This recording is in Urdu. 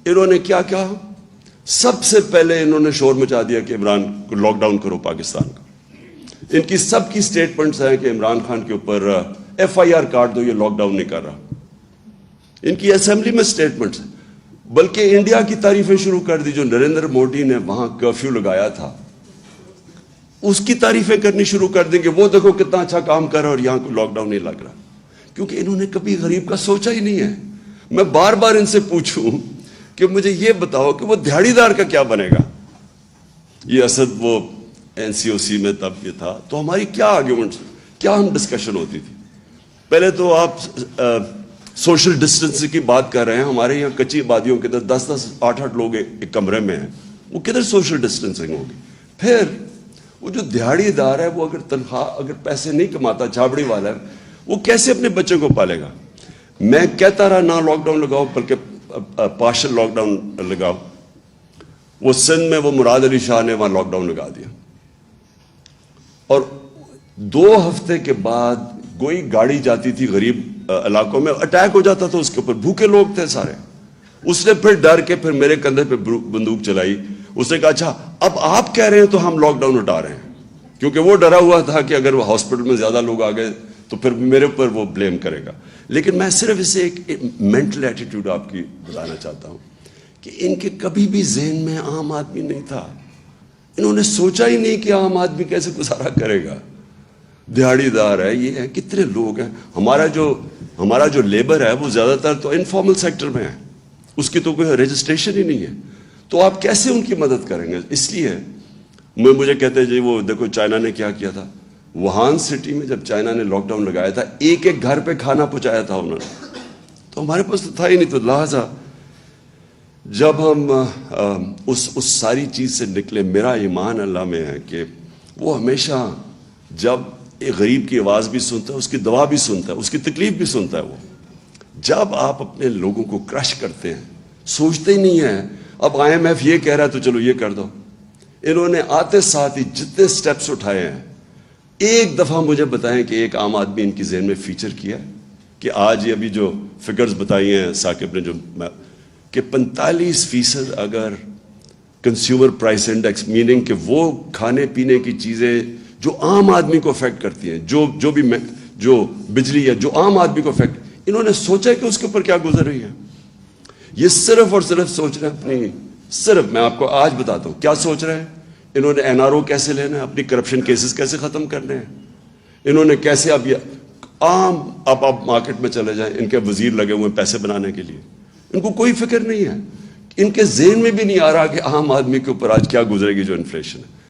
انہوں نے کیا کہا؟ سب سے پہلے انہوں نے شور مچا دیا کہ عمران کو لاک ڈاؤن کرو پاکستان کا. ان کی سب کی سٹیٹمنٹس ہیں کہ عمران خان کے اوپر ایف آئی آر کاٹ دو, یہ لاک ڈاؤن نہیں کر رہا. ان کی اسمبلی میں سٹیٹمنٹس ہیں. بلکہ انڈیا کی تعریفیں شروع کر دی. جو نریندر مودی نے وہاں کرفیو لگایا تھا اس کی تعریفیں کرنی شروع کر دیں گے. وہ دیکھو کتنا اچھا کام کر رہا اور یہاں کو لاک ڈاؤن نہیں لگ رہا. کیونکہ انہوں نے کبھی غریب کا سوچا ہی نہیں ہے. میں بار بار ان سے پوچھوں کہ مجھے یہ بتاؤ کہ وہ دہاڑی دار کا کیا بنے گا. یہ اسد وہ این سی او سی میں تب یہ تھا تو ہماری کیا آرگیومنٹس, کیا ہم ڈسکشن ہوتی تھی. پہلے تو آپ سوشل ڈسٹنس کی بات کر رہے ہیں. ہمارے یہاں کچی آبادیوں کے اندر 10-10, 8-8 لوگ ایک کمرے میں ہیں. وہ کدھر سوشل ڈسٹنسنگ ہوگی. پھر وہ جو دہاڑی دار ہے وہ اگر تنخواہ اگر پیسے نہیں کماتا, چھابڑی والا ہے, وہ کیسے اپنے بچوں کو پالے گا. میں کہتا رہا نہ لاک ڈاؤن لگاؤ بلکہ پارشل لاک ڈاؤن لگاؤ. وہ سندھ میں وہ مراد علی شاہ نے وہاں لاک ڈاؤن لگا دیا. اور 2 ہفتے کے بعد کوئی گاڑی جاتی تھی غریب علاقوں میں, اٹیک ہو جاتا تھا اس کے اوپر. بھوکے لوگ تھے سارے. اس نے پھر ڈر کے پھر میرے کندھے پہ بندوق چلائی. اس نے کہا اچھا اب آپ کہہ رہے ہیں تو ہم لاک ڈاؤن ہٹا رہے ہیں. کیونکہ وہ ڈرا ہوا تھا کہ اگر وہ ہاسپٹل میں زیادہ لوگ آ گئے تو پھر میرے اوپر وہ بلیم کرے گا. لیکن میں صرف اسے ایک مینٹل ایٹیٹیوڈ آپ کی بتانا چاہتا ہوں کہ ان کے کبھی بھی ذہن میں عام آدمی نہیں تھا. انہوں نے سوچا ہی نہیں کہ عام آدمی کیسے گزارا کرے گا. دہاڑی دار ہے, یہ ہے, کتنے لوگ ہیں. ہمارا جو لیبر ہے وہ زیادہ تر تو انفارمل سیکٹر میں ہے, اس کی تو کوئی رجسٹریشن ہی نہیں ہے. تو آپ کیسے ان کی مدد کریں گے. اس لیے مجھے کہتے ہیں جی وہ دیکھو چائنا نے کیا کیا تھا. ووہان سٹی میں جب چائنا نے لاک ڈاؤن لگایا تھا ایک گھر پہ کھانا پہنچایا تھا انہوں نے. تو ہمارے پاس تو تھا ہی نہیں. تو لہٰذا جب ہم اس ساری چیز سے نکلے, میرا ایمان اللہ میں ہے کہ وہ ہمیشہ جب ایک غریب کی آواز بھی سنتا ہے, اس کی دعا بھی سنتا ہے, اس کی تکلیف بھی سنتا ہے. وہ جب آپ اپنے لوگوں کو کرش کرتے ہیں, سوچتے ہی نہیں ہیں اب آئی ایم ایف یہ کہہ رہا ہے تو چلو یہ کر دو. انہوں نے آتے ساتھ ہی جتنے سٹیپس اٹھائے ہیں, ایک دفعہ مجھے بتائیں کہ ایک عام آدمی ان کی ذہن میں فیچر کیا کہ آج یہ ابھی جو فگرز بتائی ہیں ثاقب نے جو کہ 45% اگر کنزیومر پرائس انڈیکس, میننگ کہ وہ کھانے پینے کی چیزیں جو عام آدمی کو افیکٹ کرتی ہیں, جو بجلی ہے جو عام آدمی کو افیکٹ, انہوں نے سوچا کہ اس کے اوپر کیا گزر رہی ہے. یہ صرف اور صرف سوچ رہے ہیں اپنی, صرف میں آپ کو آج بتاتا ہوں کیا سوچ رہے ہیں. انہوں نے این آر او کیسے لینا ہے, اپنی کرپشن کیسز کیسے ختم کرنے ہیں. انہوں نے کیسے اب یہ عام آپ مارکیٹ میں چلے جائیں, ان کے وزیر لگے ہوئے ہیں پیسے بنانے کے لیے. ان کو کوئی فکر نہیں ہے. ان کے ذہن میں بھی نہیں آ رہا کہ عام آدمی کے اوپر آج کیا گزرے گی جو انفلیشن ہے.